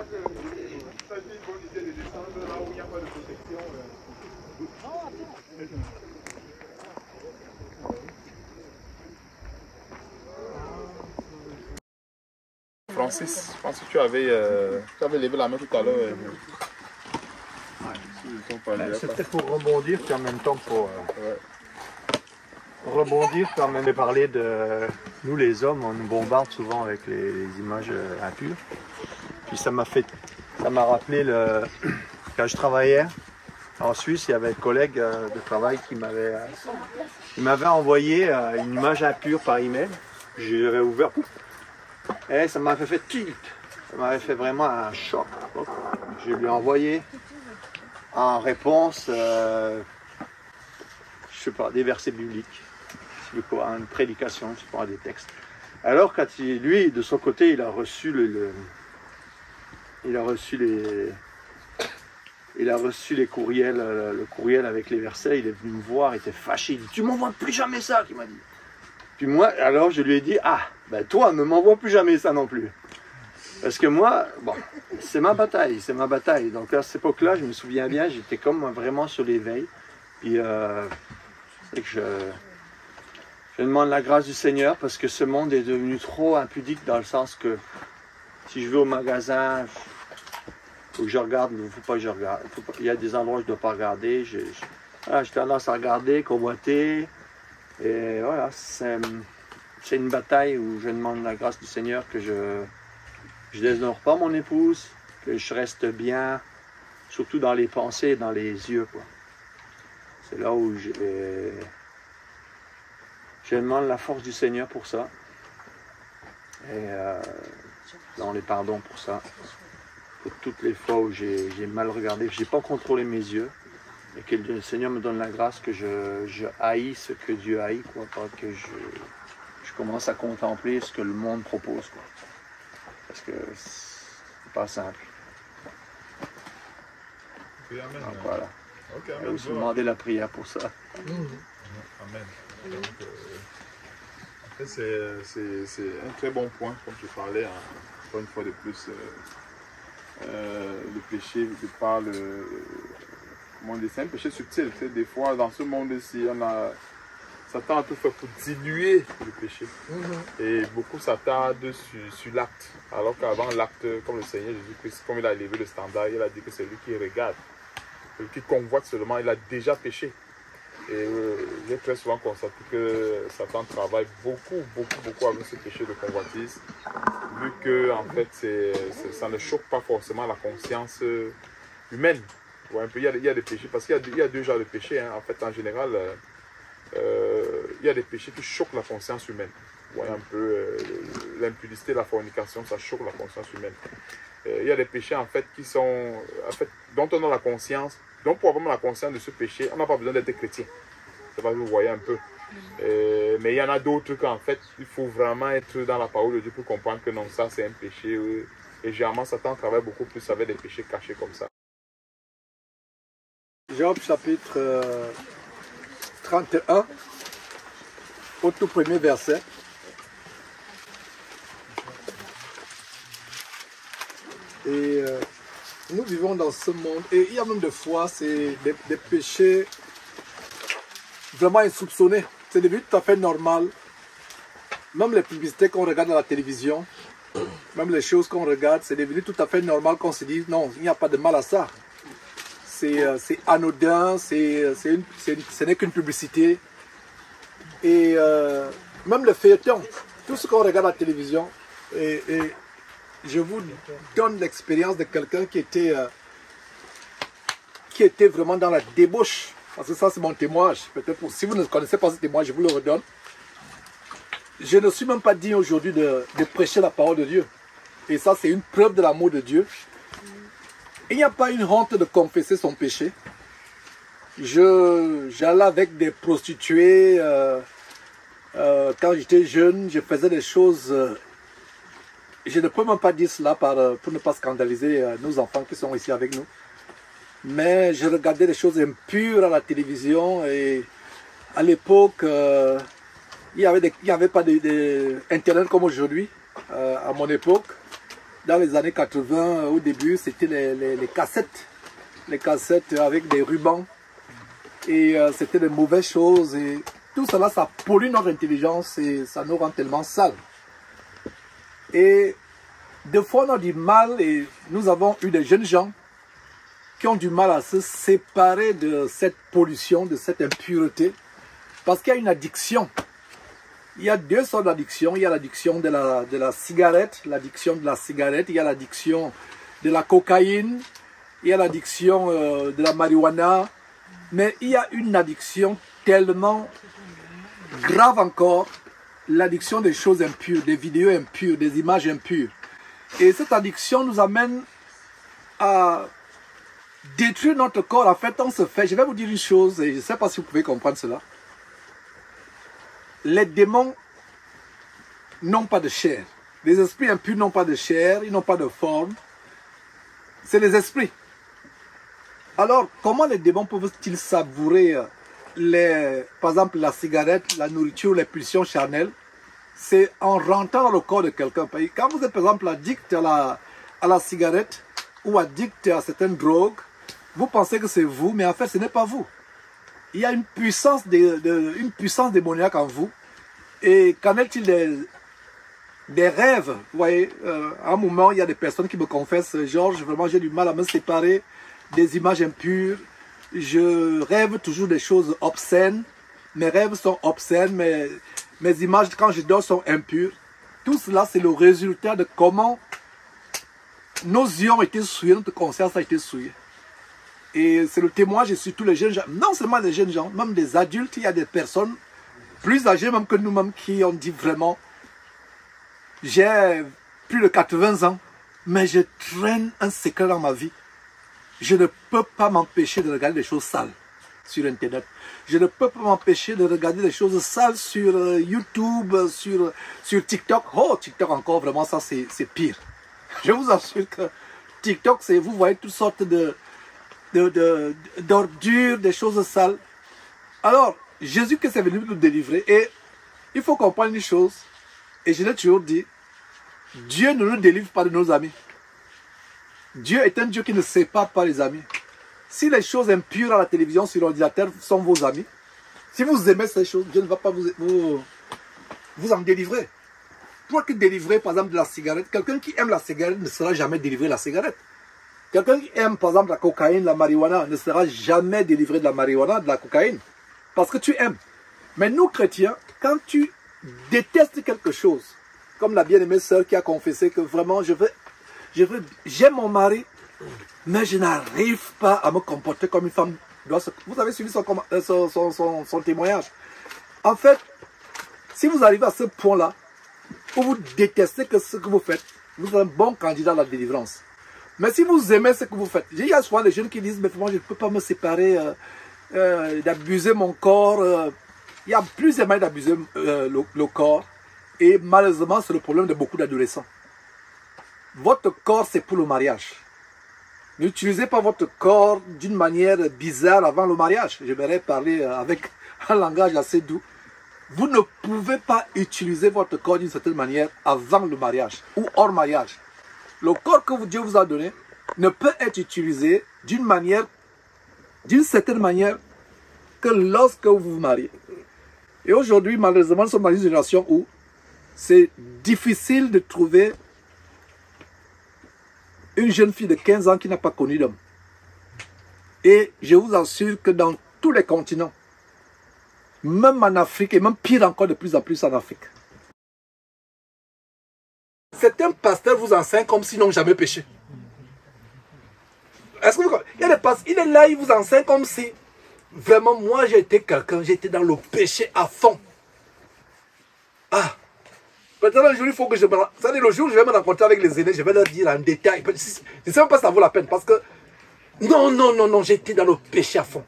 Ça a été une bonne idée de descendre là où il n'y a pas de protection. Francis, je pense que tu avais levé la main tout à l'heure. C'était pour rebondir, puis en même temps pour rebondir, puis en même temps parler de nous les hommes, on nous bombarde souvent avec les images impures. Puis ça m'a rappelé quand je travaillais en Suisse, il y avait un collègue de travail qui m'avait envoyé une image impure par email. J'ai réouvert, et ça m'avait fait tilt. Ça m'avait fait vraiment un choc. Je lui ai envoyé en réponse, je sais pas, des versets bibliques, une prédication, je sais pas, des textes. Alors quand lui, de son côté, il a reçu les courriels, le courriel avec les versets, il est venu me voir, il était fâché, il dit « Tu m'envoies plus jamais ça !» qu'il m'a dit. Puis moi, alors je lui ai dit « Ah, ben toi, ne m'envoie plus jamais ça non plus. » Parce que moi, bon, c'est ma bataille, c'est ma bataille. Donc à cette époque-là, je me souviens bien, j'étais comme vraiment sur l'éveil. Puis c'est que je demande la grâce du Seigneur parce que ce monde est devenu trop impudique dans le sens que si je vais au magasin, il faut que je regarde, mais il ne faut pas que je regarde. Il y a des endroits où je ne dois pas regarder. J'ai tendance à regarder, convoiter. Et voilà, c'est une bataille où je demande la grâce du Seigneur que je déshonore pas mon épouse, que je reste bien, surtout dans les pensées et dans les yeux, quoi. C'est là où je demande la force du Seigneur pour ça. Et dans les pardons pour ça. Pour toutes les fois où j'ai mal regardé, que je n'ai pas contrôlé mes yeux. Et que le Seigneur me donne la grâce que je haïs ce que Dieu haït, quoi. Pas que je commence à contempler ce que le monde propose, quoi. Parce que c'est pas simple. Okay, amen. Donc, voilà. Okay, je vais vous demander la prière pour ça. Amen. Donc, en fait, c'est un très bon point, comme tu parlais, encore une fois de plus, le péché de par comment dire, c'est un péché subtil. Tu sais, des fois, dans ce monde-ci, Satan a tout fait pour diluer le péché. Et beaucoup s'attardent sur l'acte. Alors qu'avant l'acte, comme le Seigneur Jésus-Christ, comme il a élevé le standard, il a dit que c'est lui qui regarde. Celui qui convoite seulement, il a déjà péché. Et j'ai très souvent constaté que Satan travaille beaucoup avec ce péché de convoitise. Vu que, en fait, ça ne choque pas forcément la conscience humaine. Ouais, un peu, il y a des péchés, parce qu'il y a deux genres de péchés. Hein. En fait, en général, il y a des péchés qui choquent la conscience humaine. Ouais, un peu l'impudicité, la fornication, ça choque la conscience humaine. Il y a des péchés en fait qui sont, dont on a la conscience, donc pour avoir la conscience de ce péché, on n'a pas besoin d'être chrétien. C'est pas que vous voyez un peu. Mais il y en a d'autres qu'en fait, il faut vraiment être dans la parole de Dieu pour comprendre que non, ça c'est un péché. Et généralement, Satan travaille beaucoup plus avec des péchés cachés comme ça. Job chapitre 31, au tout premier verset. Et nous vivons dans ce monde, et il y a même des fois, c'est des péchés vraiment insoupçonnés. C'est devenu tout à fait normal. Même les publicités qu'on regarde à la télévision, même les choses qu'on regarde, c'est devenu tout à fait normal qu'on se dise non, il n'y a pas de mal à ça. C'est anodin, ce n'est qu'une publicité. Et même le feuilleton, tout ce qu'on regarde à la télévision, et je vous donne l'expérience de quelqu'un qui était vraiment dans la débauche. Parce que ça, c'est mon témoignage. Peut-être si vous ne connaissez pas ce témoignage, je vous le redonne. Je ne suis même pas digne aujourd'hui de prêcher la parole de Dieu. Et ça, c'est une preuve de l'amour de Dieu. Il n'y a pas une honte de confesser son péché. J'allais avec des prostituées. Quand j'étais jeune, je faisais des choses... je ne peux même pas dire cela pour ne pas scandaliser nos enfants qui sont ici avec nous. Mais je regardais des choses impures à la télévision. Et à l'époque, il n'y avait pas d'Internet comme aujourd'hui, à mon époque. dans les années 80, au début, c'était les cassettes. Les cassettes avec des rubans. Et c'était de mauvaises choses. Et tout cela, ça pollue notre intelligence et ça nous rend tellement sales. Et des fois, on a du mal, et nous avons eu des jeunes gens qui ont du mal à se séparer de cette pollution, de cette impureté, parce qu'il y a une addiction. Il y a deux sortes d'addictions. Il y a l'addiction de la cigarette, l'addiction de la cigarette, il y a l'addiction de la cocaïne, il y a l'addiction de la marijuana, mais il y a une addiction tellement grave encore, l'addiction des choses impures, des vidéos impures, des images impures. Et cette addiction nous amène à détruire notre corps. En fait, on se fait, je vais vous dire une chose, et je ne sais pas si vous pouvez comprendre cela. Les démons n'ont pas de chair. Les esprits impurs n'ont pas de chair, ils n'ont pas de forme. C'est les esprits. Alors, comment les démons peuvent-ils savourer par exemple, la cigarette, la nourriture, les pulsions charnelles? C'est en rentrant dans le corps de quelqu'un. Quand vous êtes, par exemple, addict à la cigarette ou addict à certaines drogues, vous pensez que c'est vous, mais en fait, ce n'est pas vous. Il y a une puissance démoniaque en vous. Et qu'en est-il des rêves? Vous voyez, à un moment, il y a des personnes qui me confessent, Georges, vraiment, j'ai du mal à me séparer des images impures. Je rêve toujours des choses obscènes. Mes rêves sont obscènes, mes images, quand je dors, sont impures. Tout cela, c'est le résultat de comment nos yeux ont été souillés, notre conscience a été souillée. Et c'est le témoignage sur tous les jeunes gens, non seulement les jeunes gens, même des adultes, il y a des personnes plus âgées même que nous-mêmes qui ont dit vraiment, j'ai plus de 80 ans, mais je traîne un secret dans ma vie. Je ne peux pas m'empêcher de regarder des choses sales sur Internet. Je ne peux pas m'empêcher de regarder des choses sales sur YouTube, sur TikTok. Oh, TikTok encore, vraiment, ça c'est pire. Je vous assure que TikTok, vous voyez toutes sortes d'ordures, des choses sales. Alors, Jésus qui est venu nous délivrer. Et il faut comprendre une chose, et je l'ai toujours dit, Dieu ne nous délivre pas de nos amis. Dieu est un Dieu qui ne sépare pas les amis. Si les choses impures à la télévision, sur l'ordinateur sont vos amis, si vous aimez ces choses, Dieu ne va pas vous en délivrer. Pour que délivrer, par exemple, de la cigarette, quelqu'un qui aime la cigarette ne sera jamais délivré de la cigarette. Quelqu'un qui aime, par exemple, la cocaïne, la marijuana, ne sera jamais délivré de la marijuana, de la cocaïne, parce que tu aimes. Mais nous, chrétiens, quand tu détestes quelque chose, comme la bien-aimée sœur qui a confessé que vraiment, j'aime mon mari, mais je n'arrive pas à me comporter comme une femme doit se... Vous avez suivi son témoignage. En fait, si vous arrivez à ce point-là, où vous détestez ce que vous faites, vous êtes un bon candidat à la délivrance. Mais si vous aimez ce que vous faites, il y a souvent des jeunes qui disent, mais moi je ne peux pas me séparer, d'abuser mon corps. Il y a plusieurs moyens d'abuser le corps. Et malheureusement, c'est le problème de beaucoup d'adolescents. Votre corps, c'est pour le mariage. N'utilisez pas votre corps d'une manière bizarre avant le mariage. J'aimerais parler avec un langage assez doux. Vous ne pouvez pas utiliser votre corps d'une certaine manière avant le mariage ou hors mariage. Le corps que Dieu vous a donné ne peut être utilisé d'une certaine manière que lorsque vous vous mariez. Et aujourd'hui, malheureusement, nous sommes dans une génération où c'est difficile de trouver une jeune fille de 15 ans qui n'a pas connu d'homme. Et je vous assure que dans tous les continents, même en Afrique, et même pire encore de plus en plus en Afrique, certains pasteurs vous enseignent comme s'ils n'ont jamais péché. Est-ce que vous comprenez? Il y a des pasteurs, il est là, il vous enseigne comme si, vraiment, moi j'ai été quelqu'un, j'étais dans le péché à fond. Ah! Maintenant, le jour, il faut que c'est-à-dire, le jour où je vais me rencontrer avec les aînés, je vais leur dire en détail. Je ne sais même pas si ça vaut la peine parce que non, j'étais dans le péché à fond.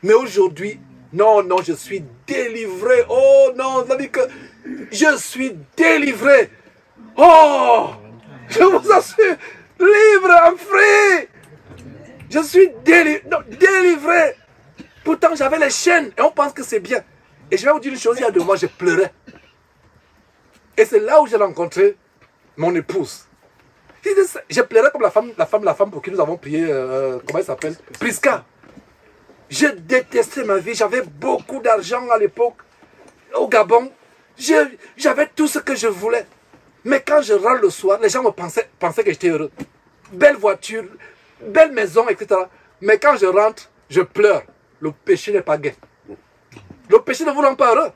Mais aujourd'hui, non, je suis délivré. Oh non, c'est-à-dire que je suis délivré. Oh, je vous assure, libre, en free. Je suis délivré. Pourtant, j'avais les chaînes et on pense que c'est bien. Et je vais vous dire une chose, il y a 2 mois, je pleurais. Et c'est là où j'ai rencontré mon épouse. Je pleurais comme la femme pour qui nous avons prié, comment elle s'appelle? Prisca. J'ai détesté ma vie, j'avais beaucoup d'argent à l'époque, au Gabon. J'avais tout ce que je voulais. Mais quand je rentre le soir, les gens me pensaient que j'étais heureux. Belle voiture, belle maison, etc. Mais quand je rentre, je pleure. Le péché n'est pas gai. Le péché ne vous rend pas heureux.